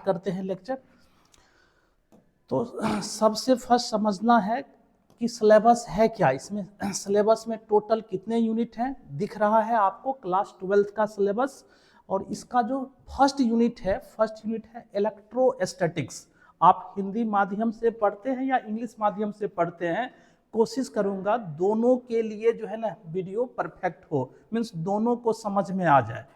करते हैं लेक्चर। तो सबसे फर्स्ट समझना है कि सिलेबस है क्या। इसमें सिलेबस में टोटल कितने यूनिट हैं दिख रहा है आपको, क्लास 12th का सिलेबस। और इसका जो फर्स्ट यूनिट है इलेक्ट्रोस्टैटिक्स। आप हिंदी माध्यम से पढ़ते हैं या इंग्लिश माध्यम से पढ़ते हैं, कोशिश करूंगा दोनों के लिए जो है ना वीडियो परफेक्ट हो, मीन्स दोनों को समझ में आ जाए।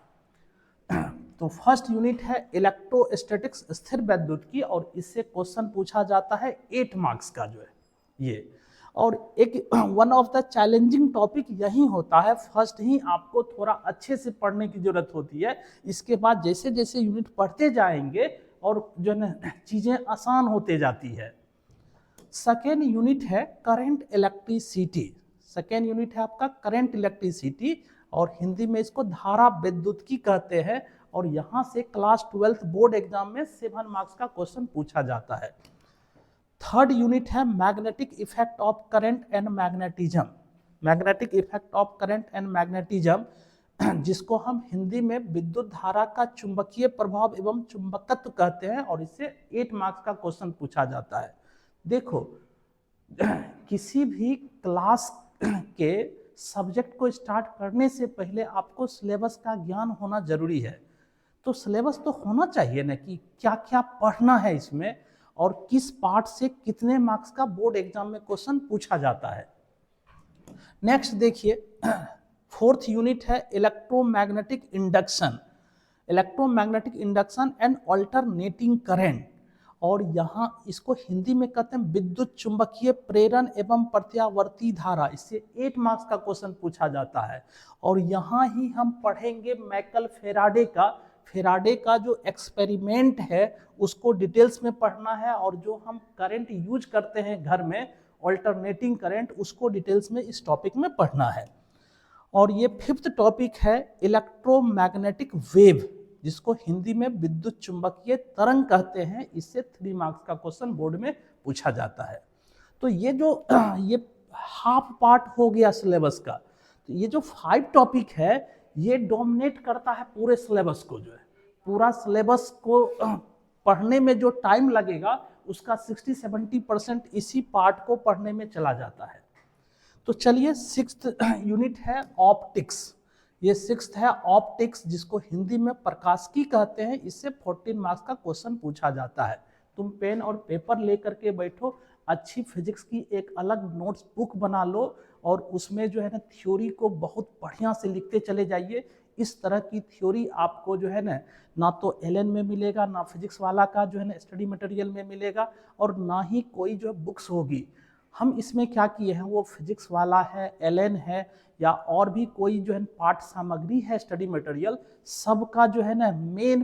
तो फर्स्ट यूनिट है इलेक्ट्रोस्टैटिक्स, स्थिर वैद्युत की, और इससे क्वेश्चन पूछा जाता है 8 मार्क्स का जो है ये। और एक one of the challenging topic यही होता है, फर्स्ट ही आपको थोड़ा अच्छे से पढ़ने की जरूरत होती है। इसके बाद जैसे जैसे यूनिट पढ़ते जाएंगे और जो है ना चीजें आसान होते जाती है। सेकेंड यूनिट है करंट इलेक्ट्रिसिटी। सेकेंड यूनिट है आपका करंट इलेक्ट्रिसिटी, और हिंदी में इसको धारा विद्युत कहते हैं। और यहाँ से क्लास 12th बोर्ड एग्जाम में 7 मार्क्स का क्वेश्चन पूछा जाता है। थर्ड यूनिट है magnetic effect of current and magnetism. Magnetic effect of current and magnetism, जिसको हम हिंदी में विद्युत धारा का चुंबकीय प्रभाव एवं चुंबकत्व कहते हैं, और इससे 8 मार्क्स का क्वेश्चन पूछा जाता है। देखो, किसी भी क्लास के सब्जेक्ट को स्टार्ट करने से पहले आपको सिलेबस का ज्ञान होना जरूरी है। तो सिलेबस तो होना चाहिए ना कि क्या क्या पढ़ना है इसमें, और किस पार्ट से कितने मार्क्स का बोर्ड एग्जाम में क्वेश्चन पूछा जाता है। नेक्स्ट देखिए, फोर्थ यूनिट है electromagnetic induction. Electromagnetic induction and alternating current, और यहाँ इसको हिंदी में कहते हैं विद्युत चुंबकीय प्रेरण एवं प्रत्यावर्ती धारा। इससे 8 मार्क्स का क्वेश्चन पूछा जाता है। और यहाँ ही हम पढ़ेंगे माइकल फेराडे का जो एक्सपेरिमेंट है उसको डिटेल्स में पढ़ना है, और जो हम करंट यूज करते हैं घर में अल्टरनेटिंग करंट, उसको डिटेल्स में इस टॉपिक में पढ़ना है। और ये फिफ्थ टॉपिक है इलेक्ट्रोमैग्नेटिक वेव, जिसको हिंदी में विद्युत चुंबकीय तरंग कहते हैं। इससे 3 मार्क्स का क्वेश्चन बोर्ड में पूछा जाता है। तो ये जो ये हाफ पार्ट हो गया सिलेबस का। तो ये जो 5 टॉपिक है ये डोमिनेट करता है पूरे सिलेबस को। जो है पूरा सिलेबस को पढ़ने में जो टाइम लगेगा उसका 60-70% इसी पार्ट को पढ़ने में चला जाता है। तो चलिए, 6th यूनिट है ऑप्टिक्स। ये 6th है ऑप्टिक्स, जिसको हिंदी में प्रकाशिकी कहते हैं। इससे 14 मार्क्स का क्वेश्चन पूछा जाता है। तुम पेन और पेपर लेकर के बैठो, अच्छी फिजिक्स की एक अलग नोट्स बुक बना लो, और उसमें जो है ना थ्योरी को बहुत बढ़िया से लिखते चले जाइए। इस तरह की थ्योरी आपको जो है ना तो एलएन में मिलेगा, ना फिजिक्स वाला का जो है ना स्टडी मटेरियल में मिलेगा, और ना ही कोई जो बुक्स होगी। हम इसमें क्या किए हैं, वो फिजिक्स वाला है, एलएन है, या और भी कोई जो है पाठ सामग्री है स्टडी मटेरियल, सबका जो है ना मेन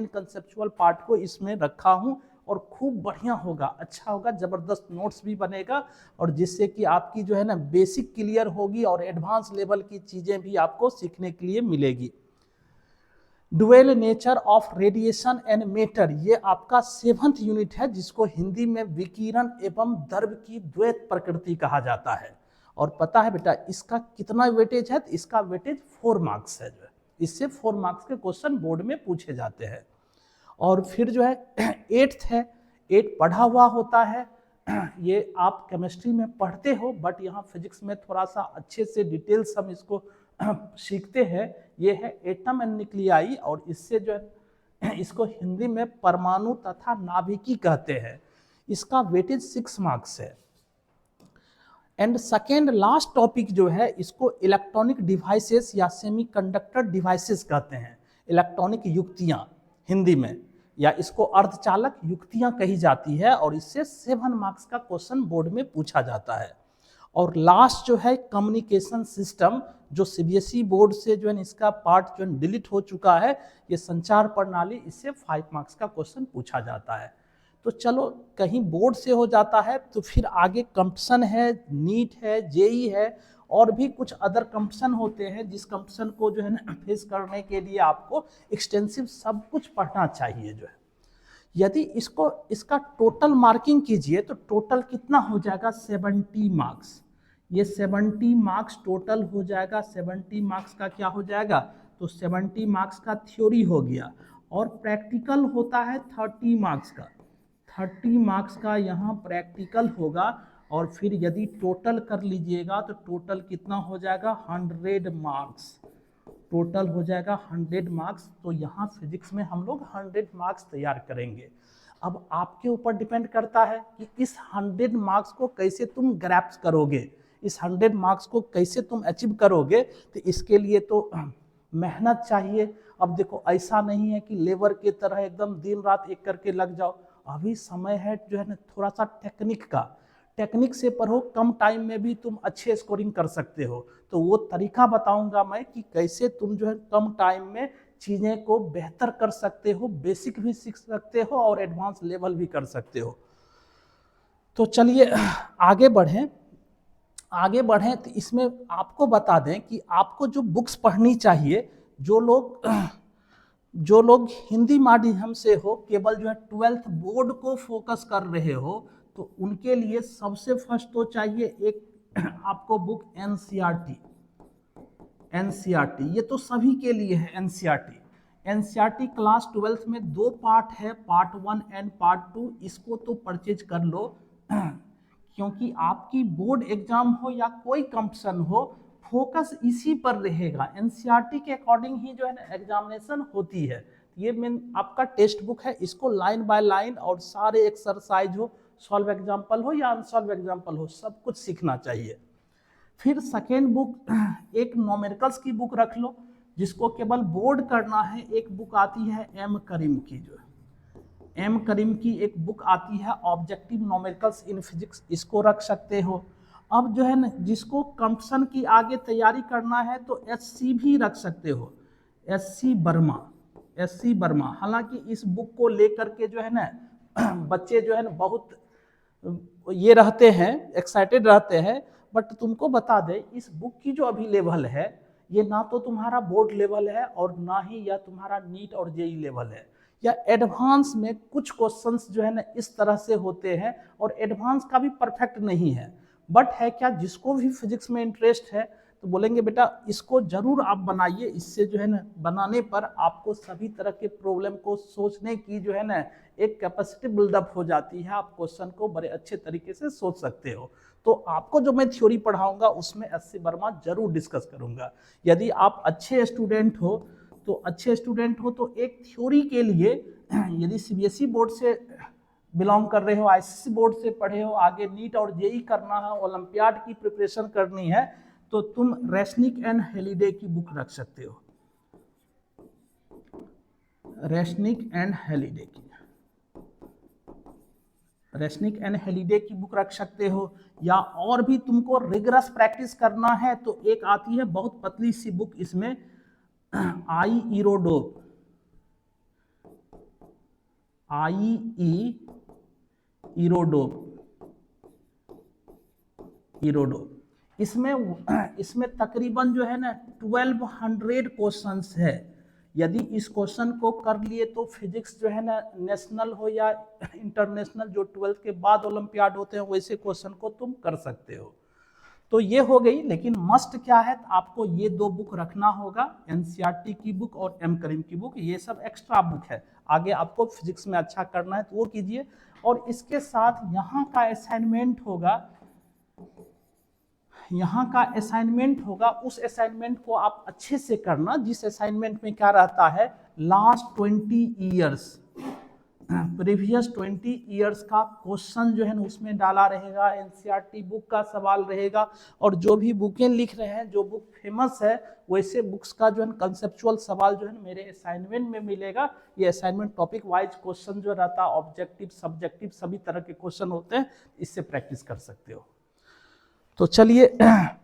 कंसेप्चुअल पार्ट को इसमें रखा हूँ। और खूब बढ़िया होगा, अच्छा होगा, ज़बरदस्त नोट्स भी बनेगा, और जिससे कि आपकी जो है ना बेसिक क्लियर होगी और एडवांस लेवल की चीज़ें भी आपको सीखने के लिए मिलेगी। Dual nature of radiation and matter, ये आपका 7th यूनिट है, जिसको हिंदी में विकिरण एवं द्रव्य की द्वैत प्रकृति कहा जाता है। और पता है बेटा इसका कितना वेटेज है, तो इसका वेटेज 4 मार्क्स है। जो है इससे 4 मार्क्स के क्वेश्चन बोर्ड में पूछे जाते हैं। और फिर जो है 8th है, 8 पढ़ा हुआ होता है। ये आप केमिस्ट्री में पढ़ते हो, बट यहाँ फिजिक्स में थोड़ा सा अच्छे से डिटेल्स हम इसको सीखते हैं। ये है एटम एंड न्यूक्लियाई, और इससे जो है इसको हिंदी में परमाणु तथा नाभिकी कहते हैं। इसका वेटेज 6 मार्क्स है। एंड सेकेंड लास्ट टॉपिक जो है, इसको इलेक्ट्रॉनिक डिवाइसेस या सेमीकंडक्टर डिवाइसेस कहते हैं। इलेक्ट्रॉनिक युक्तियां हिंदी में, या इसको अर्धचालक युक्तियां कही जाती है, और इससे 7 मार्क्स का क्वेश्चन बोर्ड में पूछा जाता है। और लास्ट जो है कम्युनिकेशन सिस्टम, जो सीबीएसई बोर्ड से जो है इसका पार्ट जो है डिलीट हो चुका है, ये संचार प्रणाली, इससे 5 मार्क्स का क्वेश्चन पूछा जाता है। तो चलो, कहीं बोर्ड से हो जाता है तो फिर आगे कंपटीशन है, नीट है, जेई है, और भी कुछ अदर कंपटीशन होते हैं, जिस कंपटीशन को जो है ना फेस करने के लिए आपको एक्सटेंसिव सब कुछ पढ़ना चाहिए। जो है यदि इसका टोटल मार्किंग कीजिए तो टोटल कितना हो जाएगा, 70 मार्क्स। ये 70 मार्क्स टोटल हो जाएगा। 70 मार्क्स का क्या हो जाएगा, तो 70 मार्क्स का थ्योरी हो गया, और प्रैक्टिकल होता है 30 मार्क्स का। 30 मार्क्स का यहाँ प्रैक्टिकल होगा, और फिर यदि टोटल कर लीजिएगा तो टोटल कितना हो जाएगा 100 मार्क्स। टोटल हो जाएगा 100 मार्क्स। तो यहाँ फिजिक्स में हम लोग 100 मार्क्स तैयार करेंगे। अब आपके ऊपर डिपेंड करता है कि इस 100 मार्क्स को कैसे तुम ग्रैप्स करोगे, इस 100 मार्क्स को कैसे तुम अचीव करोगे। तो इसके लिए तो मेहनत चाहिए। अब देखो ऐसा नहीं है कि लेबर की तरह एकदम दिन रात एक करके लग जाओ। अभी समय है जो है ना थोड़ा सा टेक्निक का, टेक्निक से पढ़ो, कम टाइम में भी तुम अच्छे स्कोरिंग कर सकते हो। तो वो तरीका बताऊंगा मैं कि कैसे तुम जो है कम टाइम में चीज़ें को बेहतर कर सकते हो, बेसिक भी सीख सकते हो और एडवांस लेवल भी कर सकते हो। तो चलिए आगे बढ़ें। तो इसमें आपको बता दें कि आपको जो बुक्स पढ़नी चाहिए, जो लोग हिंदी माध्यम से हो, केवल जो है 12th बोर्ड को फोकस कर रहे हो, तो उनके लिए सबसे फर्स्ट तो चाहिए एक आपको बुक एनसीईआरटी। एनसीईआरटी ये तो सभी के लिए है। एनसीईआरटी क्लास 12th में 2 पार्ट है, पार्ट 1 एंड पार्ट 2। इसको तो परचेज कर लो क्योंकि आपकी बोर्ड एग्जाम हो या कोई कंपटीशन हो, फोकस इसी पर रहेगा। एनसीईआरटी के अकॉर्डिंग ही जो है ना एग्जामिनेशन होती है। ये मेन आपका टेक्स्ट बुक है, इसको लाइन बाय लाइन और सारे एक्सरसाइज हो, सॉल्व एग्जाम्पल हो या अनसॉल्व एग्जाम्पल हो, सब कुछ सीखना चाहिए। फिर सेकेंड बुक एक न्यूमेरिकल्स की बुक रख लो, जिसको केवल बोर्ड करना है। एक बुक आती है एम करीम की, जो एम करीम की एक बुक आती है ऑब्जेक्टिव न्यूमेरिकल्स इन फिजिक्स, इसको रख सकते हो। अब जो है ना जिसको कंपटीशन की आगे तैयारी करना है तो एससी भी रख सकते हो, एससी वर्मा। हालांकि इस बुक को लेकर के जो है ना बच्चे जो है ना बहुत ये रहते हैं, एक्साइटेड रहते हैं। बट तुमको बता दे इस बुक की जो अभी लेवल है, ये ना तो तुम्हारा बोर्ड लेवल है और ना ही या तुम्हारा नीट और जेई लेवल है। या एडवांस में कुछ क्वेश्चंस जो है ना इस तरह से होते हैं, और एडवांस का भी परफेक्ट नहीं है। बट है क्या, जिसको भी फिजिक्स में इंटरेस्ट है तो बोलेंगे बेटा इसको जरूर आप बनाइए। इससे जो है ना बनाने पर आपको सभी तरह के प्रॉब्लम को सोचने की जो है ना एक कैपेसिटी बिल्डअप हो जाती है। आप क्वेश्चन को बड़े अच्छे तरीके से सोच सकते हो। तो आपको जो मैं थ्योरी पढ़ाऊंगा उसमें एससी वर्मा जरूर डिस्कस करूंगा। यदि आप अच्छे स्टूडेंट हो तो एक थ्योरी के लिए यदि सीबीएसई बोर्ड से बिलोंग कर रहे हो, आईसीएसई बोर्ड से पढ़े हो, आगे नीट और जेई करना है, ओलंपियाड की प्रिपरेशन करनी है, तो तुम रेशनिक एंड हेलिडे की बुक रख सकते हो। रेशनिक एंड हेलिडे की बुक रख सकते हो। या और भी तुमको रिगरस प्रैक्टिस करना है तो एक आती है बहुत पतली सी बुक, इसमें इरोडोप। इसमें तकरीबन जो है ना 1200 क्वेश्चंस है। यदि इस क्वेश्चन को कर लिए तो फिजिक्स जो है ना नेशनल हो या इंटरनेशनल जो 12th के बाद ओलंपियाड होते हैं वैसे क्वेश्चन को तुम कर सकते हो। तो ये हो गई। लेकिन मस्ट क्या है, आपको ये 2 बुक रखना होगा, एनसीईआरटी की बुक और एम करीम की बुक। ये सब एक्स्ट्रा बुक है, आगे आपको फिजिक्स में अच्छा करना है तो वो कीजिए। और इसके साथ यहाँ का असाइनमेंट होगा, उस असाइनमेंट को आप अच्छे से करना। जिस असाइनमेंट में क्या रहता है, लास्ट 20 ईयर्स, प्रीवियस 20 ईयर्स का क्वेश्चन जो है ना उसमें डाला रहेगा, एनसीईआरटी बुक का सवाल रहेगा। और जो भी बुकें लिख रहे हैं, जो बुक फेमस है, वैसे बुक्स का जो है कंसेप्चुअल सवाल जो है मेरे असाइनमेंट में मिलेगा। ये असाइनमेंट टॉपिक वाइज क्वेश्चन जो रहता है, ऑब्जेक्टिव सब्जेक्टिव सभी तरह के क्वेश्चन होते हैं, इससे प्रैक्टिस कर सकते हो। तो चलिए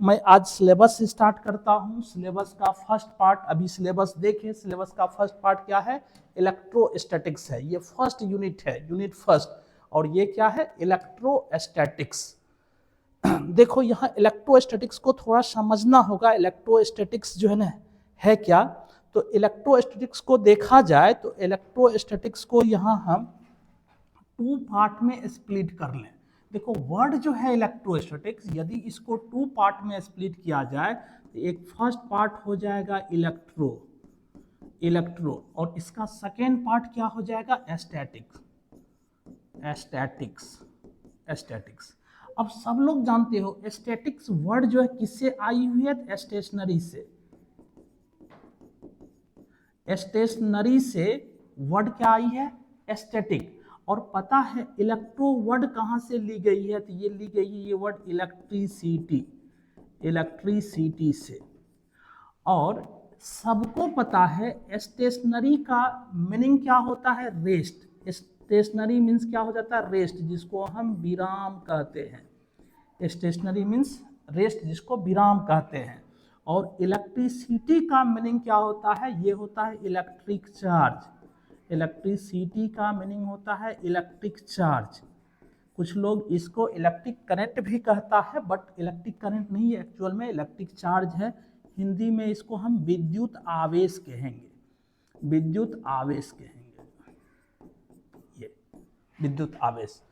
मैं आज सिलेबस स्टार्ट करता हूँ। सिलेबस का फर्स्ट पार्ट, अभी सिलेबस देखें। सिलेबस का फर्स्ट पार्ट क्या है, इलेक्ट्रोस्टैटिक्स है। ये फर्स्ट यूनिट है, यूनिट फर्स्ट। और ये क्या है, इलेक्ट्रोस्टैटिक्स। देखो यहाँ इलेक्ट्रोस्टैटिक्स को थोड़ा समझना होगा। इलेक्ट्रोस्टैटिक्स जो है ना है क्या, तो इलेक्ट्रोस्टैटिक्स को देखा जाए तो इलेक्ट्रोस्टैटिक्स को यहाँ हम 2 पार्ट में स्प्लिट कर लें। देखो वर्ड जो है इलेक्ट्रोस्टैटिक्स, यदि इसको 2 पार्ट में स्प्लिट किया जाए तो एक फर्स्ट पार्ट हो जाएगा इलेक्ट्रो, और इसका सेकेंड पार्ट क्या हो जाएगा, एस्थेटिक्स। एस्थेटिक्स। अब सब लोग जानते हो एस्थेटिक्स वर्ड जो है किससे आई हुई है, स्टेशनरी से। स्टेशनरी से वर्ड क्या आई है, एस्थेटिक। और पता है इलेक्ट्रो वर्ड कहाँ से ली गई है, तो ये ली गई है ये वर्ड इलेक्ट्रिसिटी से। और सबको पता है स्टेशनरी का मीनिंग क्या होता है, रेस्ट। स्टेशनरी मीन्स क्या हो जाता है, रेस्ट, जिसको हम विराम कहते हैं। स्टेशनरी मीन्स रेस्ट, जिसको विराम कहते हैं। और इलेक्ट्रिसिटी का मीनिंग क्या होता है, ये होता है इलेक्ट्रिक चार्ज। इलेक्ट्रिसिटी का मीनिंग होता है इलेक्ट्रिक चार्ज। कुछ लोग इसको इलेक्ट्रिक करंट भी कहता है, बट इलेक्ट्रिक करंट नहीं है, एक्चुअल में इलेक्ट्रिक चार्ज है। हिंदी में इसको हम विद्युत आवेश कहेंगे, विद्युत आवेश कहेंगे। ये विद्युत आवेश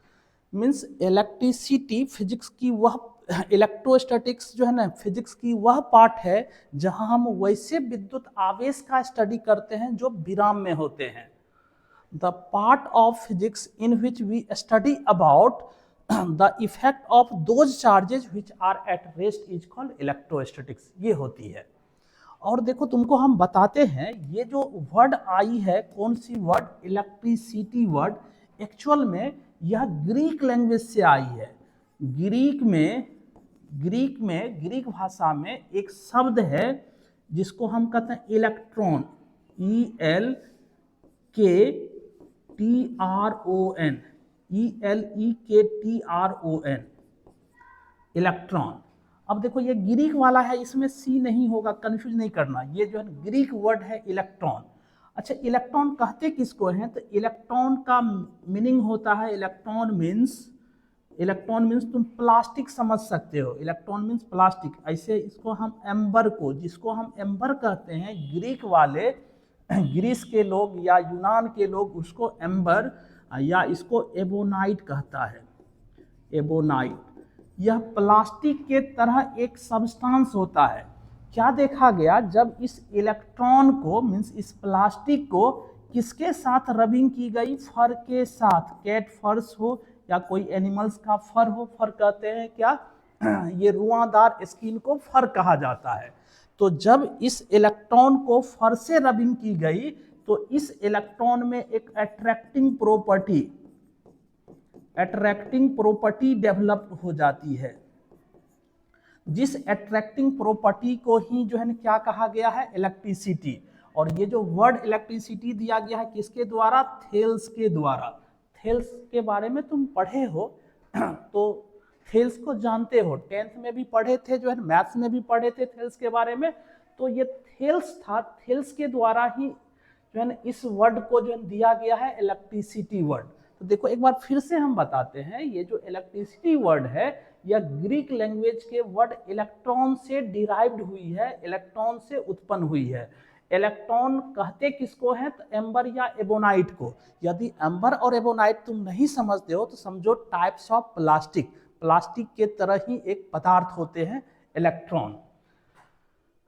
मीन्स इलेक्ट्रिसिटी फिजिक्स की वह, इलेक्ट्रोस्टैटिक्स जो है ना फिजिक्स की वह पार्ट है जहां हम वैसे विद्युत आवेश का स्टडी करते हैं जो विराम में होते हैं। The part of physics in which we study about the effect of those charges which are at rest is called electrostatics, ये होती है। और देखो तुमको हम बताते हैं ये जो वर्ड आई है, कौन सी वर्ड, इलेक्ट्रिसिटी वर्ड, एक्चुअल में यह ग्रीक लैंग्वेज से आई है। ग्रीक भाषा में एक शब्द है जिसको हम कहते हैं इलेक्ट्रॉन, ELEKTRON, इलेक्ट्रॉन। अब देखो ये ग्रीक वाला है, इसमें सी नहीं होगा, कंफ्यूज नहीं करना, ये जो है ग्रीक वर्ड है इलेक्ट्रॉन। अच्छा इलेक्ट्रॉन कहते किसको हैं, तो इलेक्ट्रॉन का मीनिंग होता है, इलेक्ट्रॉन मीन्स तुम प्लास्टिक समझ सकते हो, इलेक्ट्रॉन मीन्स प्लास्टिक। ऐसे इसको हम एम्बर को, जिसको हम एम्बर कहते हैं, ग्रीक वाले, ग्रीस के लोग या यूनान के लोग उसको एम्बर या इसको एबोनाइट कहता है, एबोनाइट। यह प्लास्टिक के तरह एक सब्सटेंस होता है। क्या देखा गया, जब इस इलेक्ट्रॉन को मीन्स इस प्लास्टिक को किसके साथ रबिंग की गई, फर के साथ, कैट फर्स हो या कोई एनिमल्स का फर हो, फर कहते हैं क्या, ये रुआंदार स्किन को फर कहा जाता है। तो जब इस इलेक्ट्रॉन को फर से रबिंग की गई तो इस इलेक्ट्रॉन में एक अट्रैक्टिंग प्रॉपर्टी डेवलप हो जाती है, जिस अट्रैक्टिंग प्रॉपर्टी को ही जो है क्या कहा गया है, इलेक्ट्रिसिटी। और ये जो वर्ड इलेक्ट्रिसिटी दिया गया है किसके द्वारा, थेल्स के द्वारा। थेल्स के बारे में तुम पढ़े हो तो थेल्स को जानते हो, 10th में भी पढ़े थे, जो है मैथ्स में भी पढ़े थे थेल्स के बारे में। तो ये थेल्स था, थेल्स के द्वारा ही जो है इस वर्ड को जो है दिया गया है इलेक्ट्रिसिटी वर्ड। तो देखो एक बार फिर से हम बताते हैं, ये जो इलेक्ट्रिसिटी वर्ड है यह ग्रीक लैंग्वेज के वर्ड इलेक्ट्रॉन से डिराइव्ड हुई है, इलेक्ट्रॉन से उत्पन्न हुई है। इलेक्ट्रॉन कहते किसको हैं, तो एम्बर या एबोनाइट को। यदि एम्बर और एबोनाइट तुम नहीं समझते हो तो समझो टाइप्स ऑफ प्लास्टिक के तरह ही एक पदार्थ होते हैं इलेक्ट्रॉन।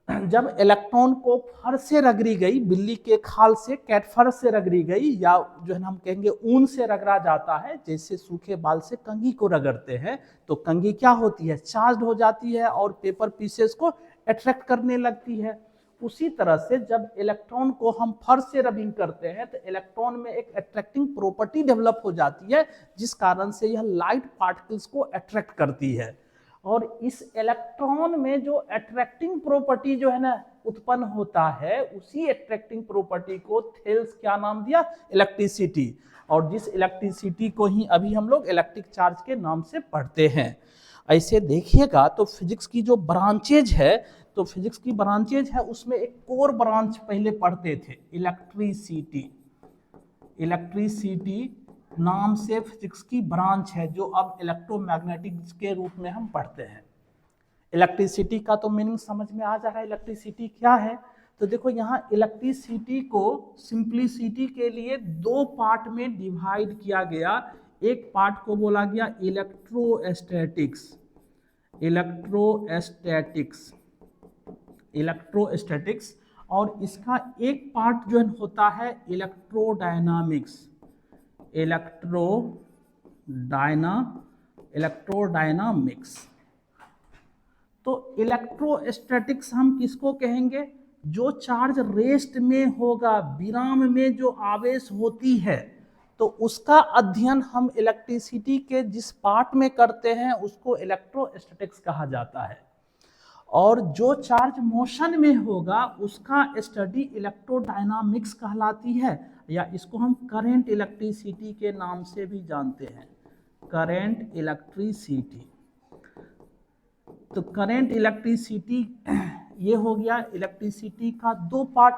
जब इलेक्ट्रॉन को फर से रगड़ी गई, बिल्ली के खाल से, कैट फर से रगड़ी गई, या जो है हम कहेंगे ऊन से रगड़ा जाता है, जैसे सूखे बाल से कंघी को रगड़ते हैं, तो कंघी क्या होती है, चार्ज हो जाती है और पेपर पीसेस को अट्रैक्ट करने लगती है। उसी तरह से जब इलेक्ट्रॉन को हम फर से रबिंग करते हैं तो इलेक्ट्रॉन में एक अट्रैक्टिंग प्रॉपर्टी डेवलप हो जाती है, जिस कारण से यह लाइट पार्टिकल्स को अट्रैक्ट करती है। और इस इलेक्ट्रॉन में जो अट्रैक्टिंग प्रॉपर्टी जो है ना उत्पन्न होता है, उसी अट्रैक्टिंग प्रॉपर्टी को थेल्स क्या नाम दिया, इलेक्ट्रिसिटी। और जिस इलेक्ट्रिसिटी को ही अभी हम लोग इलेक्ट्रिक चार्ज के नाम से पढ़ते हैं। ऐसे देखिएगा तो फिजिक्स की जो ब्रांचेज है, तो फिजिक्स की ब्रांचेज है उसमें एक कोर ब्रांच पहले पढ़ते थे, इलेक्ट्रिसिटी नाम से फिजिक्स की ब्रांच है, जो अब इलेक्ट्रोमैग्नेटिक्स के रूप में हम पढ़ते हैं। इलेक्ट्रिसिटी का तो मीनिंग समझ में आ जा रहा है, इलेक्ट्रिसिटी क्या है। तो देखो यहाँ इलेक्ट्रिसिटी को सिंप्लिसिटी के लिए दो पार्ट में डिवाइड किया गया। एक पार्ट को बोला गया इलेक्ट्रोस्टैटिक्स, और इसका एक पार्ट जो होता है इलेक्ट्रोडायनामिक्स, इलेक्ट्रोडायनामिक्स। तो इलेक्ट्रोस्टैटिक्स हम किसको कहेंगे? जो चार्ज रेस्ट में होगा, विराम में जो आवेश होती है, तो उसका अध्ययन हम इलेक्ट्रिसिटी के जिस पार्ट में करते हैं उसको इलेक्ट्रोस्टैटिक्स कहा जाता है। और जो चार्ज मोशन में होगा उसका स्टडी इलेक्ट्रोडायनामिक्स कहलाती है, या इसको हम करंट इलेक्ट्रिसिटी के नाम से भी जानते हैं, करंट इलेक्ट्रिसिटी। तो करंट इलेक्ट्रिसिटी ये हो गया इलेक्ट्रिसिटी का दो पार्ट।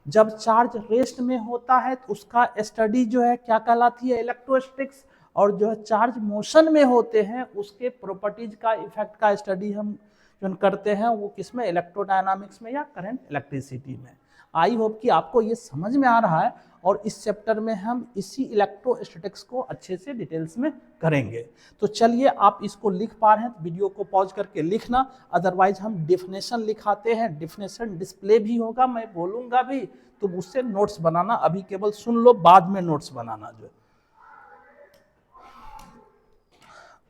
जब चार्ज रेस्ट में होता है तो उसका स्टडी जो है क्या कहलाती है? इलेक्ट्रोस्टैटिक्स। और जो चार्ज मोशन में होते हैं उसके प्रॉपर्टीज का, इफेक्ट का स्टडी हम जो करते हैं वो किसमें? इलेक्ट्रोडायनामिक्स में या करंट इलेक्ट्रिसिटी में। आई होप कि आपको ये समझ में आ रहा है, और इस चैप्टर में हम इसी इलेक्ट्रोस्टैटिक्स को अच्छे से डिटेल्स में करेंगे। तो चलिए, आप इसको लिख पा रहे हैं तो वीडियो को पॉज करके लिखना, अदरवाइज हम डेफिनेशन लिखाते हैं, डेफिनेशन डिस्प्ले भी होगा, मैं बोलूँगा भी, तो उससे नोट्स बनाना। अभी केवल सुन लो, बाद में नोट्स बनाना जो।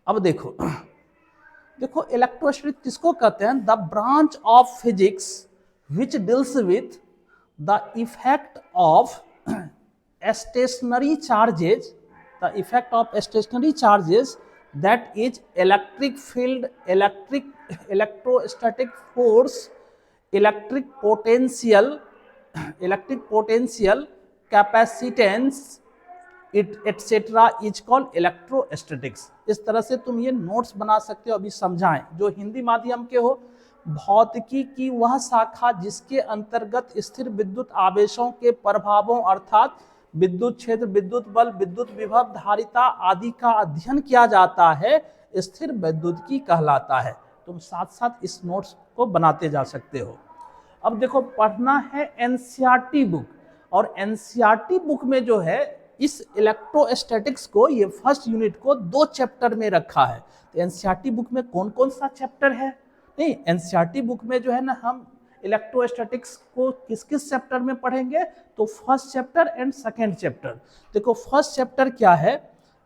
अब देखो इलेक्ट्रोस्टैटिक्स किसको कहते हैं? The branch of physics which deals with the effect of stationary charges, the effect of stationary charges, that is electric field, electrostatic force, electric potential, capacitance, etc. is called electrostatics। इस तरह से तुम ये notes बना सकते हो। अभी समझाएं, जो हिंदी माध्यम के हो, भौतिकी की वह शाखा जिसके अंतर्गत स्थिर विद्युत आवेशों के प्रभावों अर्थात विद्युत क्षेत्र, विद्युत बल, विद्युत विभव, धारिता आदि का अध्ययन किया जाता है, स्थिर विद्युतिकी कहलाता है। तुम साथ साथ इस नोट्स को बनाते जा सकते हो। अब देखो, पढ़ना है एनसीईआरटी बुक, और एनसीईआरटी बुक में जो है इस इलेक्ट्रोस्टैटिक्स को, ये फर्स्ट यूनिट को 2 चैप्टर में रखा है। तो एनसीईआरटी बुक में कौन कौन सा चैप्टर है? नहीं, एनसीईआरटी बुक में जो है ना, हम इलेक्ट्रोस्टैटिक्स को किस किस चैप्टर में पढ़ेंगे? तो first chapter and second chapter. देखो फर्स्ट चैप्टर क्या है?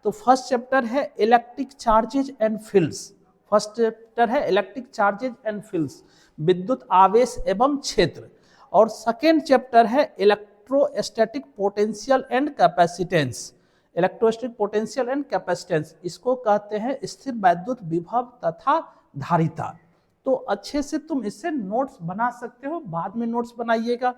तो फर्स्ट चैप्टर है electric charges and fields. First chapter है इलेक्ट्रिक चार्जेज एंड फील्ड्स, विद्युत आवेश एवं क्षेत्र। और सेकंड चैप्टर है electrostatic potential and capacitance. Electrostatic potential and capacitance, इसको कहते हैं स्थिर वैद्युत विभव तथा धारिता। तो अच्छे से तुम इससे नोट्स बना सकते हो, बाद में नोट्स बनाइएगा।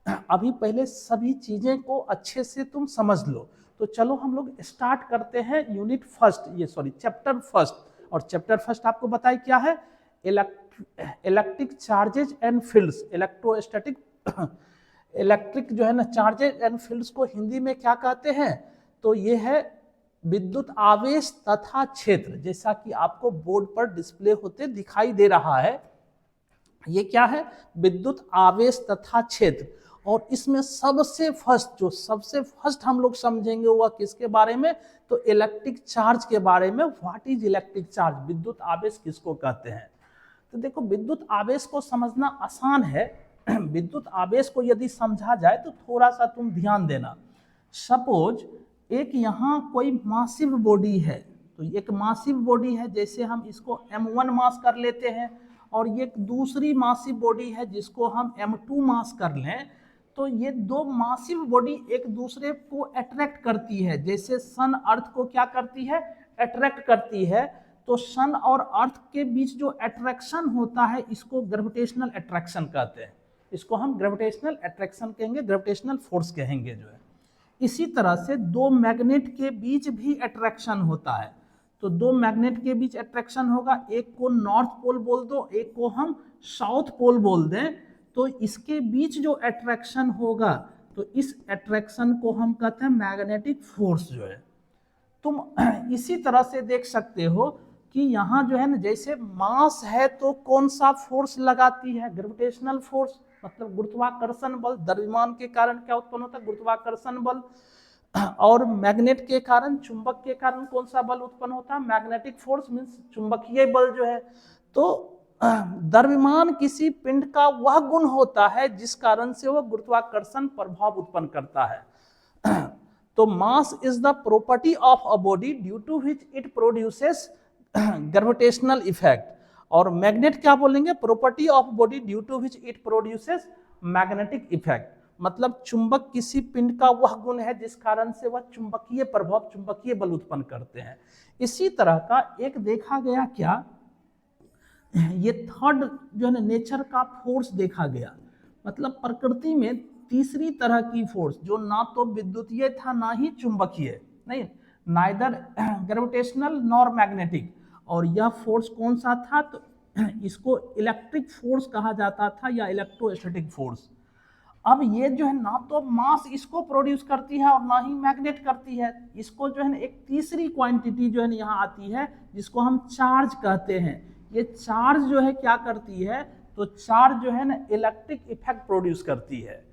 अभी पहले सभी चीजें को अच्छे से तुम समझ लो। तो चलो हम लोग स्टार्ट करते हैं यूनिट फर्स्ट, चैप्टर फर्स्ट। और चैप्टर फर्स्ट आपको बताए क्या है? Electric charges and fields. Electrostatic electric जो है ना, चार्जेज एंड फील्ड्स को हिंदी में क्या कहते हैं? तो ये है विद्युत आवेश तथा क्षेत्र, जैसा कि आपको बोर्ड पर डिस्प्ले होते दिखाई दे रहा है। ये क्या है? विद्युत आवेश तथा क्षेत्र। और इसमें सबसे फर्स्ट हम लोग समझेंगे वह किसके बारे में? तो इलेक्ट्रिक चार्ज के बारे में। What is electric charge? विद्युत आवेश किसको कहते हैं? तो देखो, विद्युत आवेश को समझना आसान है। विद्युत आवेश को यदि समझा जाए तो थोड़ा सा तुम ध्यान देना। सपोज एक यहाँ कोई मासिव बॉडी है, तो एक मासिव बॉडी है, जैसे हम इसको m1 मास कर लेते हैं, और ये दूसरी मासिव बॉडी है जिसको हम m2 मास कर लें। तो ये दो मासिव बॉडी एक दूसरे को अट्रैक्ट करती है, जैसे सन अर्थ को क्या करती है? अट्रैक्ट करती है। तो सन और अर्थ के बीच जो अट्रैक्शन होता है इसको ग्रेविटेशनल अट्रैक्शन कहते हैं। इसको हम ग्रेविटेशनल अट्रैक्शन कहेंगे, ग्रेविटेशनल फोर्स कहेंगे जो है। इसी तरह से दो मैग्नेट के बीच भी अट्रैक्शन होता है। तो दो मैग्नेट के बीच अट्रैक्शन होगा, एक को नॉर्थ पोल बोल दो, एक को हम साउथ पोल बोल दें। तो इसके बीच जो अट्रैक्शन होगा, तो इस अट्रैक्शन को हम कहते हैं मैग्नेटिक फोर्स जो है। तुम इसी तरह से देख सकते हो कि यहाँ जो है ना, जैसे मास है तो कौन सा फोर्स लगाती है? ग्रेविटेशनल फोर्स, मतलब गुरुत्वाकर्षण बल। द्रव्यमान के कारण क्या उत्पन्न होता है? गुरुत्वाकर्षण बल। और मैग्नेट के कारण, चुंबक के कारण कौन सा बल उत्पन्न होता है? मैग्नेटिक फोर्स मींस चुंबकीय बल जो है। तो द्रव्यमान किसी पिंड का वह गुण होता है जिस कारण से वह गुरुत्वाकर्षण प्रभाव उत्पन्न करता है। तो mass is the property of a body due to which it produces gravitational effect. और मैग्नेट क्या बोलेंगे, property of body due to which it produces magnetic effect. मतलब चुंबक किसी पिंड का वह गुण है जिस कारण से वह चुंबकीय प्रभाव, चुंबकीय बल उत्पन्न करते हैं। इसी तरह का एक देखा गया क्या, ये थर्ड जो है ना नेचर का फोर्स देखा गया। मतलब प्रकृति में तीसरी तरह की फोर्स जो ना तो विद्युतीय था ना ही चुंबकीय, नहीं, नाइदर ग्रेविटेशनल नॉर मैग्नेटिक। और यह फोर्स कौन सा था, तो इसको इलेक्ट्रिक फोर्स कहा जाता था या इलेक्ट्रोस्टैटिक फोर्स। अब ये जो है ना तो मास इसको प्रोड्यूस करती है और ना ही मैग्नेट करती है। इसको जो है ना एक तीसरी क्वांटिटी जो है ना यहाँ आती है जिसको हम चार्ज कहते हैं। ये चार्ज जो है क्या करती है, तो चार्ज जो है ना इलेक्ट्रिक इफेक्ट प्रोड्यूस करती है।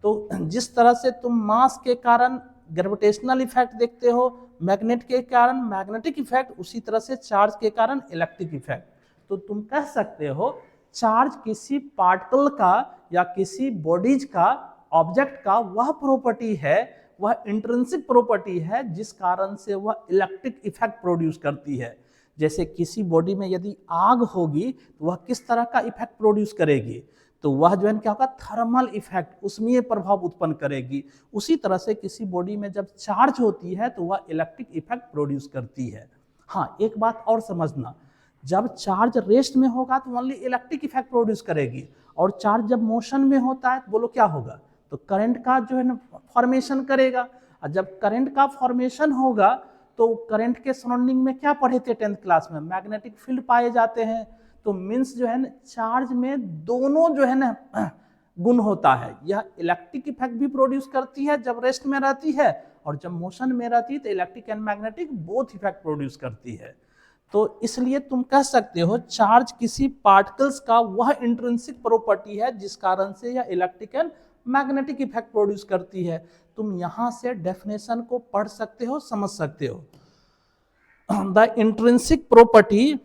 तो जिस तरह से तुम मास के कारण ग्रेविटेशनल इफेक्ट देखते हो, मैग्नेट के कारण मैग्नेटिक इफेक्ट, उसी तरह से चार्ज के कारण इलेक्ट्रिक इफेक्ट। तो तुम कह सकते हो चार्ज किसी पार्टिकल का या किसी बॉडीज का, ऑब्जेक्ट का वह प्रॉपर्टी है, वह इंट्रिंसिक प्रॉपर्टी है जिस कारण से वह इलेक्ट्रिक इफेक्ट प्रोड्यूस करती है। जैसे किसी बॉडी में यदि आग होगी तो वह किस तरह का इफेक्ट प्रोड्यूस करेगी, तो वह जो है क्या होगा, थर्मल इफेक्ट, उसमें प्रभाव उत्पन्न करेगी। उसी तरह से किसी बॉडी में जब चार्ज होती है तो वह इलेक्ट्रिक इफेक्ट प्रोड्यूस करती है। हाँ, एक बात और समझना, जब चार्ज रेस्ट में होगा तो ओनली इलेक्ट्रिक इफेक्ट प्रोड्यूस करेगी, और चार्ज जब मोशन में होता है तो बोलो क्या होगा, तो करंट का जो है ना फॉर्मेशन करेगा। और जब करंट का फॉर्मेशन होगा तो करंट के सराउंडिंग में क्या पढ़े थे 10th क्लास में, मैग्नेटिक फील्ड पाए जाते हैं। तो मीन्स जो है ना चार्ज में दोनों जो है ना गुण होता है। यह इलेक्ट्रिक इफेक्ट भी प्रोड्यूस करती है जब रेस्ट में रहती है, और जब मोशन में रहती है तो electric and magnetic both effect produce करती है। तो इसलिए तुम कह सकते हो चार्ज किसी पार्टिकल्स का वह इंट्रिंसिक प्रॉपर्टी है जिस कारण से यह electric and magnetic effect produce करती है। तुम यहां से डेफिनेशन को पढ़ सकते हो, समझ सकते हो। The intrinsic property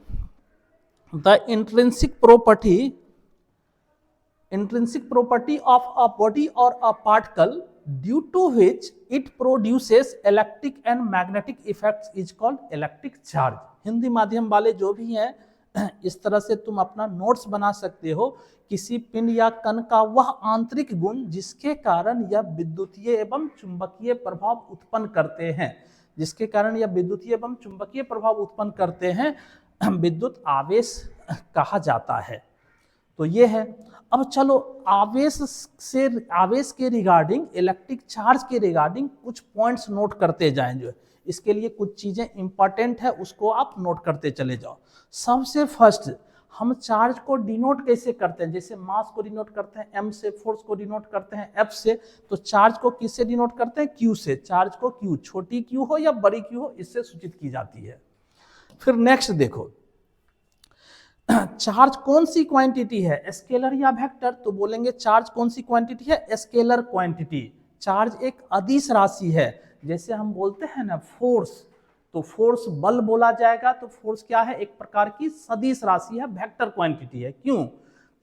of a body or a particle due to which it produces electric and magnetic effects is called electric charge। Hindi माध्यम वाले जो भी हैं इस तरह से तुम अपना नोट्स बना सकते हो। किसी पिंड या कण का वह आंतरिक गुण जिसके कारण यह विद्युतीय एवं चुंबकीय प्रभाव उत्पन्न करते हैं, जिसके कारण यह विद्युतीय एवं चुंबकीय प्रभाव उत्पन्न करते हैं, विद्युत आवेश कहा जाता है। तो ये है। अब चलो आवेश के रिगार्डिंग, इलेक्ट्रिक चार्ज के रिगार्डिंग कुछ पॉइंट्स नोट करते जाएं। जो इसके लिए कुछ चीजें इंपॉर्टेंट है उसको आप नोट करते चले जाओ। सबसे फर्स्ट, हम चार्ज को डिनोट कैसे करते हैं, जैसे मास को डिनोट करते हैं m से, फोर्स को डिनोट करते हैं F से, तो चार्ज को किससे डिनोट करते हैं, Q से। चार्ज को Q, छोटी Q हो या बड़ी Q हो, इससे सूचित की जाती है। फिर नेक्स्ट देखो, चार्ज कौन सी क्वांटिटी है, स्केलर या वेक्टर, तो बोलेंगे चार्ज कौन सी क्वांटिटी है, स्केलर क्वांटिटी। चार्ज एक अदिश राशि है। जैसे हम बोलते हैं ना फोर्स, तो फोर्स बल बोला जाएगा, तो फोर्स क्या है, एक प्रकार की सदिश राशि है, वेक्टर क्वांटिटी है। क्यों,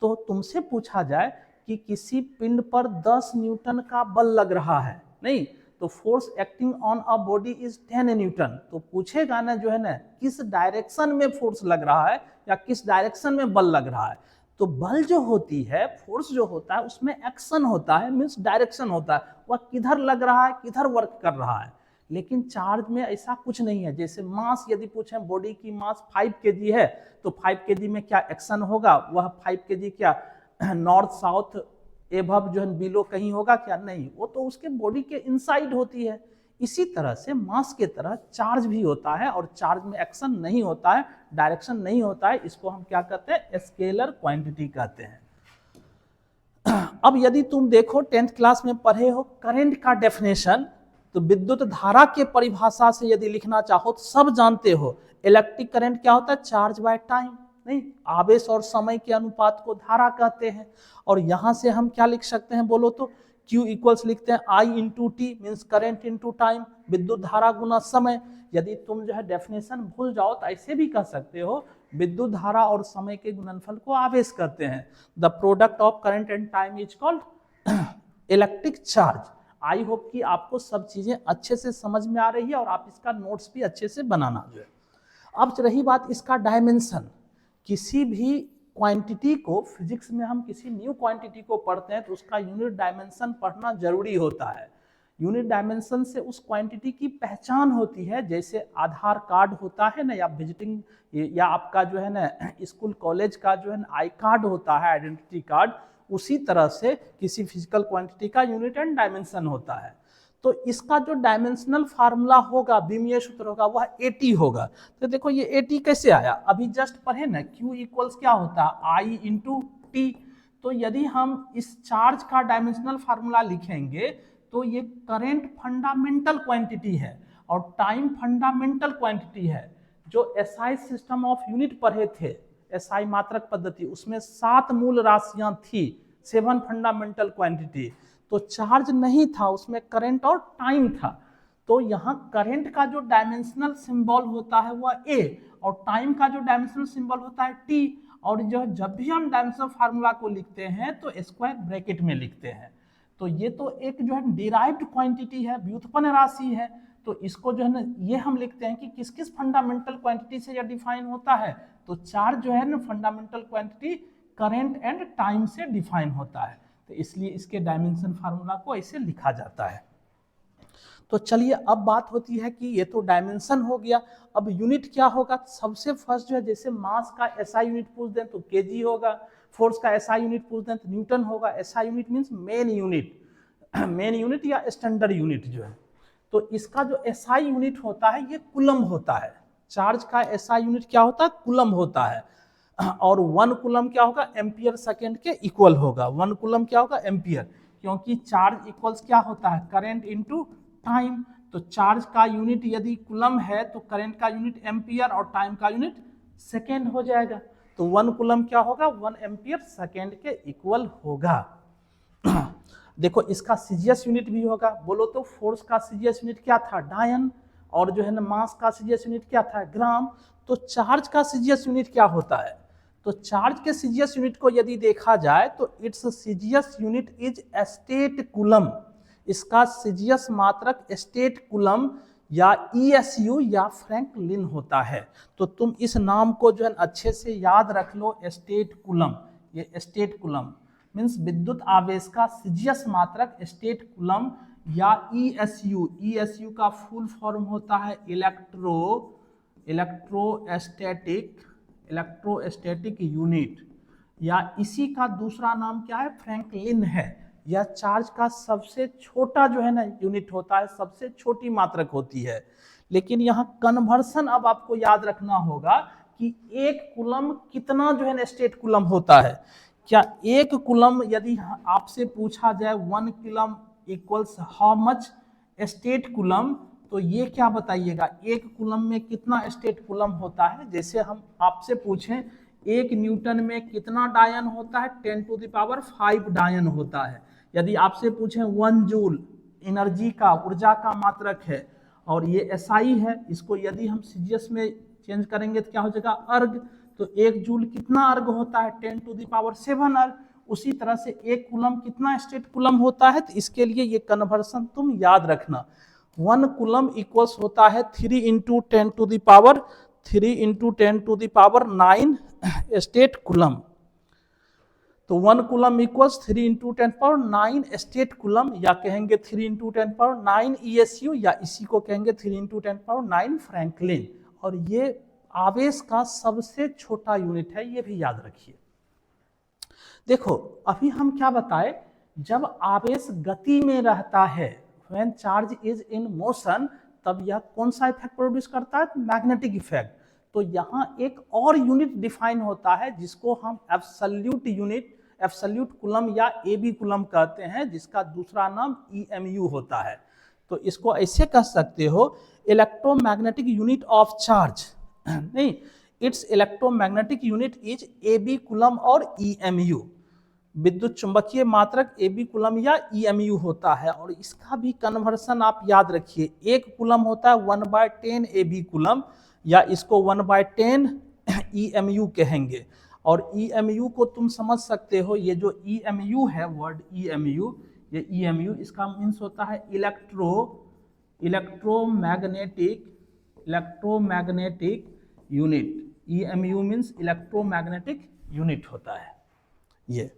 तो तुमसे पूछा जाए कि किसी पिंड पर 10 न्यूटन का बल लग रहा है, नहीं, तो force acting on a body is 10 Newton, तो पूछेगा ना जो है ना किस डायरेक्शन में फोर्स लग रहा है या किस डायरेक्शन में बल लग रहा है। तो बल जो होती है, फोर्स जो होता है, उसमें एक्शन होता है, मीन्स डायरेक्शन होता है, वह किधर लग रहा है, किधर वर्क कर रहा है। लेकिन चार्ज में ऐसा कुछ नहीं है। जैसे मास यदि पूछें, बॉडी की मास 5 kg है, तो 5 kg में क्या एक्शन होगा, वह 5 kg क्या नॉर्थ साउथ एबव जो है बिलो कहीं होगा क्या, नहीं, वो तो उसके बॉडी के इनसाइड होती है। इसी तरह से मास के तरह चार्ज भी होता है, और चार्ज में एक्शन नहीं होता है, डायरेक्शन नहीं होता है। इसको हम क्या कहते हैं, स्केलर क्वांटिटी कहते हैं। अब यदि तुम देखो 10th क्लास में पढ़े हो करंट का डेफिनेशन, तो विद्युत धारा के परिभाषा से यदि लिखना चाहो तो सब जानते हो, इलेक्ट्रिक करंट क्या होता है, चार्ज बाय टाइम, नहीं, आवेश और समय के अनुपात को धारा कहते हैं। और यहां से हम क्या लिख सकते हैं बोलो तो, Q इक्वल्स लिखते हैं I into T, means current into time, विद्युत धारा गुना समय। यदि तुम जो है डेफिनेशन भूल जाओ तो ऐसे भी कह सकते हो, विद्युत धारा और समय के गुणनफल को आवेश कहते हैं। The product of current and time is called electric charge. I hope कि आपको सब चीजें अच्छे से समझ में आ रही है और आप इसका नोट्स भी अच्छे से बनाना जो है। अब रही बात इसका डायमेंशन, किसी भी क्वांटिटी को, फिजिक्स में हम किसी न्यू क्वांटिटी को पढ़ते हैं तो उसका यूनिट डायमेंशन पढ़ना जरूरी होता है। यूनिट डायमेंशन से उस क्वांटिटी की पहचान होती है, जैसे आधार कार्ड होता है ना, या विजिटिंग या आपका जो है ना स्कूल कॉलेज का जो है ना आई कार्ड होता है, आइडेंटिटी कार्ड, उसी तरह से किसी फिजिकल क्वांटिटी का यूनिट एंड डायमेंशन होता है। तो इसका जो डायमेंशनल फार्मूला होगा, बीमीय सूत्र होगा, वह AT होगा। तो देखो ये AT कैसे आया, अभी जस्ट पढ़े ना, Q इक्वल्स क्या होता है I इंटू टी। तो यदि हम इस चार्ज का डायमेंशनल फार्मूला लिखेंगे तो ये करंट फंडामेंटल क्वांटिटी है और टाइम फंडामेंटल क्वांटिटी है। जो SI सिस्टम ऑफ यूनिट पढ़े थे, SI मात्रक पद्धति, उसमें 7 मूल राशियां थी, 7 फंडामेंटल क्वांटिटी। तो चार्ज नहीं था, उसमें करंट और टाइम था। तो यहाँ करंट का जो डायमेंशनल सिंबल होता है वह A और टाइम का जो डायमेंशनल सिंबल होता है T। और जो जब भी हम डायमेंशनल फार्मूला को लिखते हैं तो स्क्वायर ब्रैकेट में लिखते हैं। तो ये तो एक जो है डिराइव्ड क्वांटिटी है, व्युत्पन्न राशि है। तो इसको जो है ना ये हम लिखते हैं कि किस किस फंडामेंटल क्वांटिटी से यह डिफाइन होता है। तो चार्ज जो है ना fundamental quantity current and time से डिफाइन होता है। तो इसलिए इसके डायमेंशन फार्मूला को ऐसे लिखा जाता है। तो चलिए अब बात होती है कि ये तो डायमेंशन हो गया, अब यूनिट क्या होगा। सबसे फर्स्ट जो है, जैसे मास का SI यूनिट पूछ दें तो केजी होगा, फोर्स का SI यूनिट पूछ दें तो न्यूटन होगा। SI unit means main unit, main unit या स्टैंडर्ड यूनिट जो है। तो इसका जो SI यूनिट होता है ये कूलम होता है। चार्ज का SI यूनिट क्या होता है, कूलम होता है। और 1 कूलम क्या होगा, एम्पियर सेकेंड के इक्वल होगा। 1 कूलम क्या होगा, एम्पियर, क्योंकि चार्ज इक्वल्स क्या होता है, करंट इनटू टाइम। तो चार्ज का यूनिट यदि कूलम है तो करंट का यूनिट एम्पियर और टाइम का यूनिट सेकेंड हो जाएगा। तो 1 कूलम क्या होगा, 1 एम्पियर सेकेंड के इक्वल होगा। देखो इसका सीजीएस यूनिट भी होगा। बोलो तो फोर्स का सीजीएस यूनिट क्या था, डायन, और जो है ना मास का सीजीएस यूनिट क्या था, ग्राम। तो चार्ज का सीजीएस यूनिट क्या होता है, तो चार्ज के सीजीएस यूनिट को यदि देखा जाए तो it's CGS unit is state coulomb. इसका सीजीएस मात्रक स्टेट कूलम या ESU या फ्रैंकलिन होता है। तो तुम इस नाम को जो है अच्छे से याद रख लो, स्टेट कूलम। ये स्टेट कूलम मीन्स विद्युत आवेश का सीजीएस मात्रक स्टेट कूलम या ESU। ESU का फुल फॉर्म होता है इलेक्ट्रोस्टैटिक यूनिट, या इसी का दूसरा नाम क्या है, फ्रैंकलिन है। यह चार्ज का सबसे छोटा जो है ना यूनिट होता है, सबसे छोटी मात्रक होती है। लेकिन यहाँ कन्वर्सन अब आपको याद रखना होगा कि 1 कूलम कितना जो है ना स्टेट कूलम होता है। क्या 1 कूलम यदि आपसे पूछा जाए 1 coulomb equals how much state coulomb, तो ये क्या बताइएगा, 1 कूलम में कितना स्टेट कूलम होता है। जैसे हम आपसे पूछें 1 न्यूटन में कितना डायन होता है, 10⁵ डायन होता है। यदि आपसे पूछें 1 जूल एनर्जी का, ऊर्जा का मात्रक है, और ये SI है, इसको यदि हम सीजीएस में चेंज करेंगे तो क्या हो जाएगा, अर्ग। तो 1 जूल कितना अर्ग होता है, 10⁷ अर्ग। उसी तरह से 1 कूलम कितना स्टेट कूलम होता है। तो इसके लिए ये कन्वर्सन तुम याद रखना। 1 कूलम इक्वल्स होता है 3 × 10⁹ स्टेट कूलम। तो 1 कूलम इक्वल्स 3 × 10⁹ स्टेट कूलम, या कहेंगे 3 × 10⁹ ESU, या इसी को कहेंगे 3 × 10⁹ फ्रैंकलिन। और ये आवेश का सबसे छोटा यूनिट है, ये भी याद रखिए। देखो अभी हम क्या बताए, जब आवेश गति में रहता है, when charge is in motion, तब यह कौन सा इफेक्ट प्रोड्यूस करता है, मैग्नेटिक इफेक्ट। तो यहाँ एक और यूनिट डिफाइन होता है जिसको हम एब्सोल्यूट यूनिट, एब्सोल्यूट कूलम या AB कूलम कहते हैं, जिसका दूसरा नाम EMU होता है। तो इसको ऐसे कह सकते हो, इलेक्ट्रोमैग्नेटिक यूनिट ऑफ चार्ज, नहीं, it's electromagnetic unit is AB coulomb और EMU। विद्युत चुंबकीय मात्रक AB कूलम या EMU होता है। और इसका भी कन्वर्सन आप याद रखिए, 1 कूलम होता है 1/10 AB कूलम, या इसको 1/10 EMU कहेंगे। और EMU को तुम समझ सकते हो, ये जो EMU है, वर्ड EMU, ये EMU इसका मीन्स होता है electromagnetic unit. EMU means electromagnetic unit होता है ये।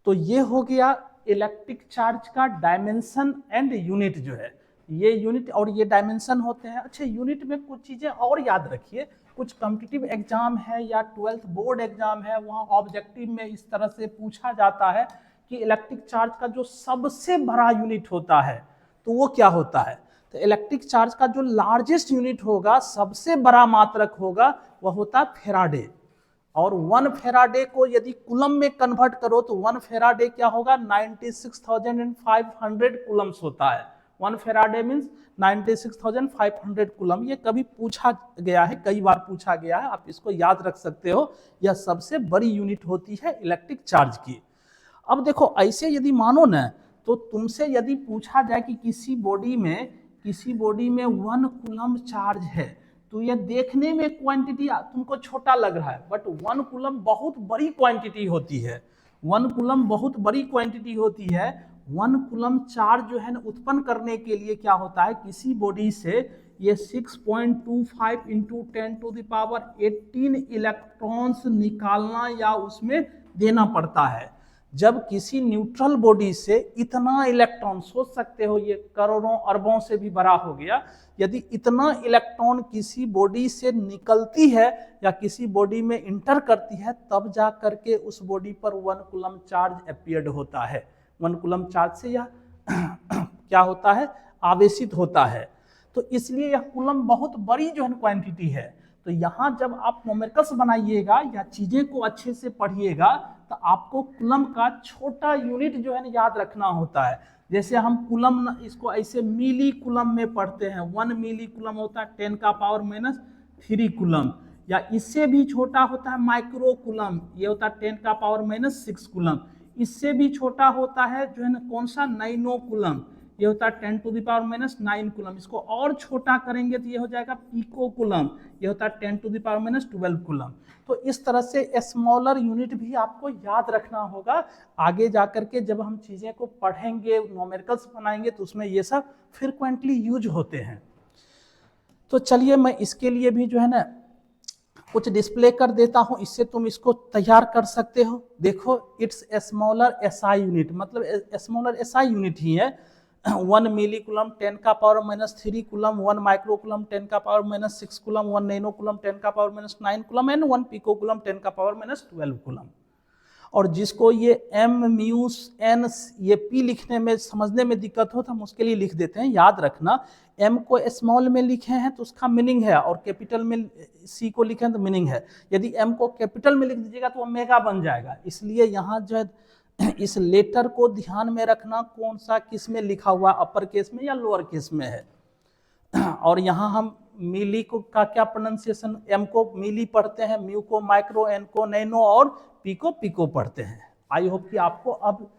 तो ये हो गया इलेक्ट्रिक चार्ज का डायमेंशन एंड यूनिट जो है, ये यूनिट और ये डायमेंशन होते हैं। अच्छा, यूनिट में कुछ चीज़ें और याद रखिए, कुछ कॉम्पिटिटिव एग्जाम है या 12th बोर्ड एग्जाम है, वहाँ ऑब्जेक्टिव में इस तरह से पूछा जाता है कि इलेक्ट्रिक चार्ज का जो सबसे बड़ा यूनिट होता है तो वो क्या होता है। तो इलेक्ट्रिक चार्ज का जो लार्जेस्ट यूनिट होगा, सबसे बड़ा मात्रक होगा, वह होता है फेराडे। और 1 फेराडे को यदि कूलम में कन्वर्ट करो तो 1 फेराडे क्या होगा, 96,500 कूलम्स होता है। 1 फेराडे मीन्स 96,500 कूलम। ये कभी पूछा गया है, कई बार पूछा गया है, आप इसको याद रख सकते हो। यह सबसे बड़ी यूनिट होती है इलेक्ट्रिक चार्ज की। अब देखो, ऐसे यदि मानो ना, तो तुमसे यदि पूछा जाए कि किसी बॉडी में 1 कूलम चार्ज है, तो ये देखने में क्वांटिटी तुमको छोटा लग रहा है, बट 1 कूलम बहुत बड़ी क्वांटिटी होती है। 1 कूलम बहुत बड़ी क्वांटिटी होती है। 1 कूलम चार्ज जो है ना, उत्पन्न करने के लिए क्या होता है, किसी बॉडी से ये 6.25 इंटू 10⁻18 इलेक्ट्रॉन्स निकालना या उसमें देना पड़ता है। जब किसी न्यूट्रल बॉडी से इतना इलेक्ट्रॉन, सोच सकते हो ये करोड़ों अरबों से भी बड़ा हो गया, यदि इतना इलेक्ट्रॉन किसी बॉडी से निकलती है या किसी बॉडी में इंटर करती है, तब जा करके उस बॉडी पर 1 कूलम चार्ज अपीयर्ड होता है। 1 कूलम चार्ज से यह क्या होता है, आवेशित होता है। तो इसलिए यह कूलम बहुत बड़ी जो है क्वांटिटी है। तो यहाँ जब आप न्यूमेरिकल्स बनाइएगा या चीजें को अच्छे से पढ़िएगा, तो आपको कूलम का छोटा यूनिट जो है ना याद रखना होता है। जैसे हम कूलम इसको ऐसे मिली कूलम में पढ़ते हैं, 1 मिली कूलम होता है 10⁻³ कूलम, या इससे भी छोटा होता है माइक्रो कूलम, ये होता है 10⁻�6 कूलम। इससे भी छोटा होता है जो है ना कौन सा, नैनो कूलम, ये होता है 10⁻⁹ कूलम। इसको और छोटा करेंगे तो ये हो जाएगा पिको कूलम, ये होता है 10⁻12 कूलम। तो इस तरह से स्मॉलर यूनिट भी आपको याद रखना होगा। आगे जाकर के जब हम चीज़ें को पढ़ेंगे, न्यूमेरिकल्स बनाएंगे, तो उसमें ये सब फ्रिक्वेंटली यूज होते हैं। तो चलिए मैं इसके लिए भी जो है ना कुछ डिस्प्ले कर देता हूं, इससे तुम इसको तैयार कर सकते हो। देखो, इट्स स्मॉलर एसआई यूनिट, मतलब स्मॉलर एसआई यूनिट ही है। 1 milli coulomb 10⁻³ coulomb, 1 micro coulomb 10⁻�6 coulomb, 1 nano coulomb 10⁻�9 coulomb and 1 pico coulomb 10⁻12 coulomb. और जिसको ये M म्यू N ये P लिखने में समझने में दिक्कत हो तो हम उसके लिए लिख देते हैं। याद रखना, M को स्मॉल में लिखे हैं तो उसका मीनिंग है, और कैपिटल में C को लिखे हैं तो मीनिंग है। यदि M को कैपिटल में लिख दीजिएगा तो वो मेगा बन जाएगा। इसलिए यहाँ जो है इस लेटर को ध्यान में रखना, कौन सा किस में लिखा हुआ, अपर केस में या लोअर केस में है। और यहाँ हम मिली को का क्या प्रोनाउंसिएशन, M को मिली पढ़ते हैं, म्यू को माइक्रो, N को नैनो और P को पिको पढ़ते हैं। आई होप कि आपको अब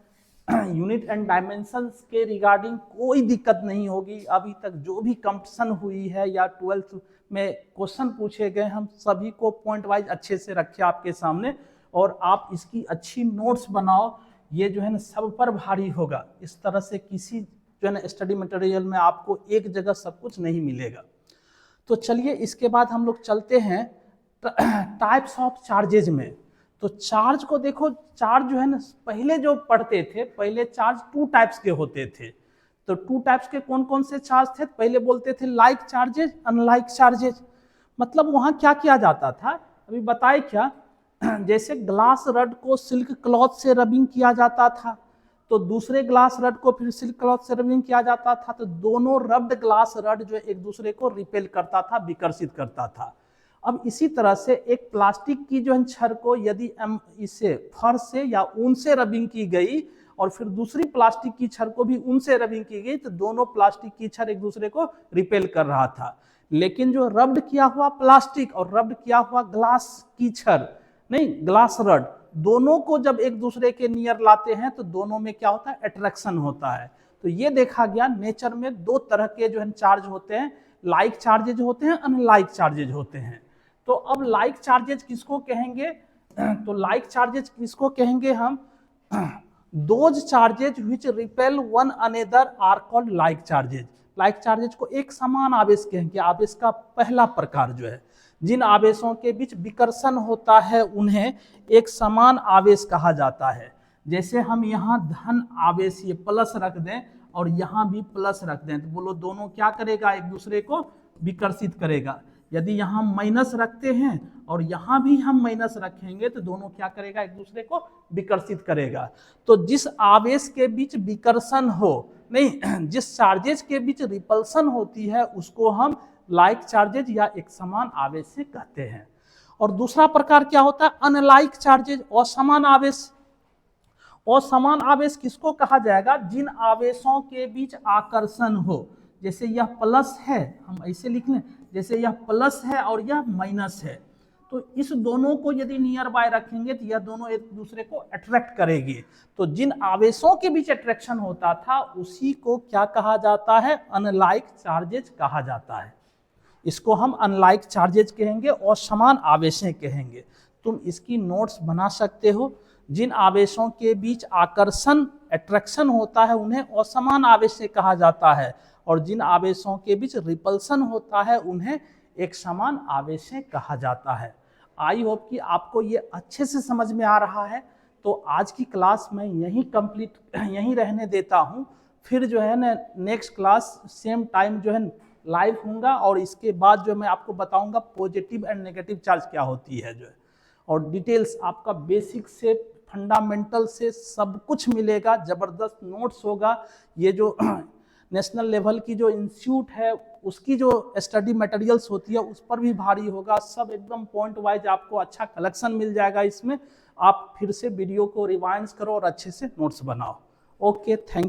यूनिट एंड डायमेंशंस के रिगार्डिंग कोई दिक्कत नहीं होगी। अभी तक जो भी कंपटीशन हुई है या 12th में क्वेश्चन पूछे गए, हम सभी को पॉइंट वाइज अच्छे से रखे आपके सामने, और आप इसकी अच्छी नोट्स बनाओ। ये जो है ना सब पर भारी होगा। इस तरह से किसी जो है ना स्टडी मटेरियल में आपको एक जगह सब कुछ नहीं मिलेगा। तो चलिए इसके बाद हम लोग चलते हैं टाइप्स ऑफ चार्जेज में। तो चार्ज को देखो, चार्ज जो है ना पहले जो पढ़ते थे, पहले चार्ज 2 टाइप्स के होते थे। तो 2 टाइप्स के कौन कौन से चार्ज थे, पहले बोलते थे लाइक चार्जेज, अनलाइक चार्जेज। मतलब वहाँ क्या किया जाता था, अभी बताए क्या, जैसे ग्लास रड को सिल्क क्लॉथ से रबिंग किया जाता था, तो दूसरे ग्लास रड को फिर सिल्क क्लॉथ से रबिंग किया जाता था, तो दोनों रब्ड ग्लास रड जो एक दूसरे को रिपेल करता था, विकर्षित करता था। अब इसी तरह से एक प्लास्टिक की जो है छड़ को यदि इसे फर्श से या ऊन से रबिंग की गई और फिर दूसरी प्लास्टिक की छड़ को भी ऊन से रबिंग की गई, तो दोनों प्लास्टिक की छड़ एक दूसरे को रिपेल कर रहा था। लेकिन जो रब्ड किया हुआ प्लास्टिक और रब्ड किया हुआ ग्लास की छड़, नहीं ग्लास रड, दोनों को जब एक दूसरे के नियर लाते हैं तो दोनों में क्या होता है, अट्रैक्शन होता है। तो ये देखा गया नेचर में 2 तरह के जो है चार्ज होते हैं, लाइक चार्जेज होते हैं, अनलाइक चार्जेज होते हैं। तो अब लाइक चार्जेज किसको कहेंगे? तो लाइक चार्जेज किसको कहेंगे हम? Those charges which repel one another are called like charges. Like charges को एक समान आवेश कहेंगे। आवेश का पहला प्रकार जो है, जिन आवेशों के बीच विकर्षण होता है उन्हें एक समान आवेश कहा जाता है। जैसे हम यहाँ धन आवेश ये प्लस रख दें और यहाँ भी प्लस रख दें, तो बोलो दोनों क्या करेगा? एक दूसरे को विकर्षित करेगा। यदि यहाँ माइनस रखते हैं और यहाँ भी हम माइनस रखेंगे तो दोनों क्या करेगा? एक दूसरे को विकर्षित करेगा। तो जिस आवेश के बीच विकर्षण हो, नहीं, जिस चार्जेज के बीच रिपल्सन होती है उसको हम लाइक चार्जेज या एक समान आवेश से कहते हैं। और दूसरा प्रकार क्या होता है? अनलाइक चार्जेज, असमान आवेश। असमान आवेश किसको कहा जाएगा? जिन आवेशों के बीच आकर्षण हो। जैसे यह प्लस है, हम ऐसे लिख लें, जैसे यह प्लस है और यह माइनस है, तो इस दोनों को यदि नियर बाय रखेंगे तो यह दोनों एक दूसरे को अट्रैक्ट करेगी। तो जिन आवेशों के बीच अट्रैक्शन होता था उसी को क्या कहा जाता है? अनलाइक चार्जेज कहा जाता है। इसको हम अनलाइक चार्जेज कहेंगे और समान आवेशें कहेंगे। तुम इसकी नोट्स बना सकते हो। जिन आवेशों के बीच आकर्षण अट्रैक्शन होता है उन्हें असमान आवेश से कहा जाता है, और जिन आवेशों के बीच रिपल्सन होता है उन्हें एक समान आवेश से कहा जाता है। आई होप कि आपको ये अच्छे से समझ में आ रहा है। तो आज की क्लास मैं यहीं रहने देता हूँ। फिर जो है ना नेक्स्ट क्लास सेम टाइम जो है लाइव होगा, और इसके बाद जो मैं आपको बताऊंगा पॉजिटिव एंड नेगेटिव चार्ज क्या होती है जो है, और डिटेल्स आपका बेसिक से फंडामेंटल से सब कुछ मिलेगा। ज़बरदस्त नोट्स होगा। ये जो नेशनल लेवल की जो इंस्टीट्यूट है उसकी जो स्टडी मटेरियल्स होती है उस पर भी भारी होगा। सब एकदम पॉइंट वाइज आपको अच्छा कलेक्शन मिल जाएगा इसमें। आप फिर से वीडियो को रिवाइंड करो और अच्छे से नोट्स बनाओ। Okay, thank you.